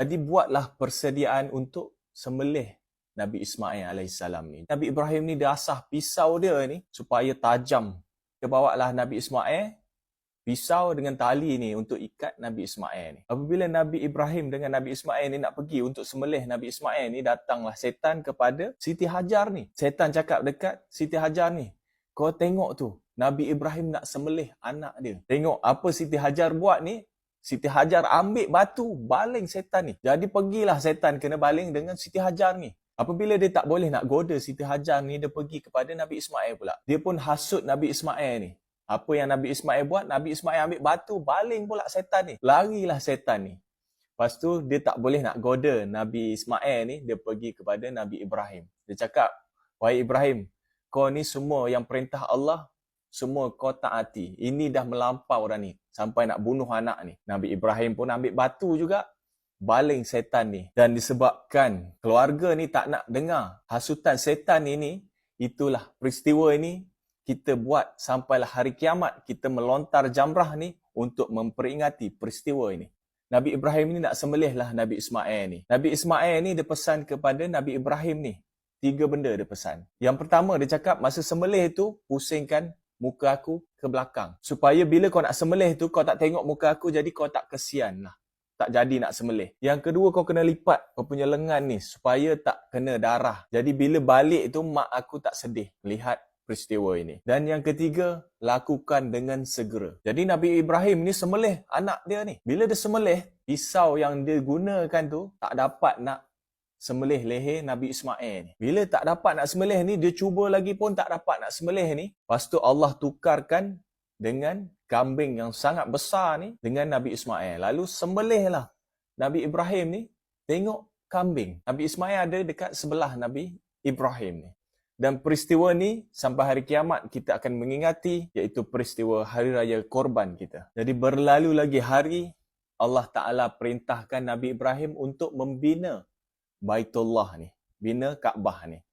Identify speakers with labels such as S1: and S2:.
S1: Jadi buatlah persediaan untuk sembelih Nabi Ismail alaihissalam ni. Nabi Ibrahim ni dia asah pisau dia ni supaya tajam. Dia bawalah Nabi Ismail pisau dengan tali ni untuk ikat Nabi Ismail ni. Apabila Nabi Ibrahim dengan Nabi Ismail ni nak pergi untuk sembelih Nabi Ismail ni, datanglah setan kepada Siti Hajar ni. Setan cakap dekat Siti Hajar ni, kau tengok tu, Nabi Ibrahim nak sembelih anak dia. Tengok apa Siti Hajar buat ni. Siti Hajar ambil batu, baling setan ni. Jadi pergilah setan kena baling dengan Siti Hajar ni. Apabila dia tak boleh nak goda Siti Hajar ni, dia pergi kepada Nabi Ismail pula. Dia pun hasut Nabi Ismail ni. Apa yang Nabi Ismail buat? Nabi Ismail ambil batu, baling pula setan ni. Larilah setan ni. Lepas tu, dia tak boleh nak goda Nabi Ismail ni, dia pergi kepada Nabi Ibrahim. Dia cakap, wahai Ibrahim, kau ni semua yang perintah Allah, semua kau taati. Ini dah melampau dah ni. Sampai nak bunuh anak ni. Nabi Ibrahim pun ambil batu juga, baling setan ni. Dan disebabkan keluarga ni tak nak dengar hasutan setan ini, itulah peristiwa ini kita buat sampailah hari kiamat. Kita melontar jamrah ni untuk memperingati peristiwa ini. Nabi Ibrahim ni nak sembelihlah Nabi Ismail ni. Nabi Ismail ni dia pesan kepada Nabi Ibrahim ni. 3 benda dia pesan. Yang pertama dia cakap, masa sembelih tu pusingkan muka aku ke belakang. Supaya bila kau nak sembelih tu, kau tak tengok muka aku, jadi kau tak kesian lah. Tak jadi nak sembelih. Yang kedua, kau kena lipat kau punya lengan ni supaya tak kena darah. Jadi bila balik tu, mak aku tak sedih melihat peristiwa ini. Dan yang ketiga, lakukan dengan segera. Jadi Nabi Ibrahim ni sembelih anak dia ni. Bila dia sembelih, pisau yang dia gunakan tu tak dapat nak sembelih leher Nabi Ismail ni. Bila tak dapat nak sembelih ni, dia cuba lagi pun tak dapat nak sembelih ni. Lepas tu Allah tukarkan dengan kambing yang sangat besar ni dengan Nabi Ismail. Lalu sembelihlah Nabi Ibrahim ni, tengok kambing. Nabi Ismail ada dekat sebelah Nabi Ibrahim ni. Dan peristiwa ni sampai hari kiamat kita akan mengingati, iaitu peristiwa Hari Raya Korban kita. Jadi berlalu lagi hari, Allah Ta'ala perintahkan Nabi Ibrahim untuk membina Baitullah ni, bina Kaabah ni.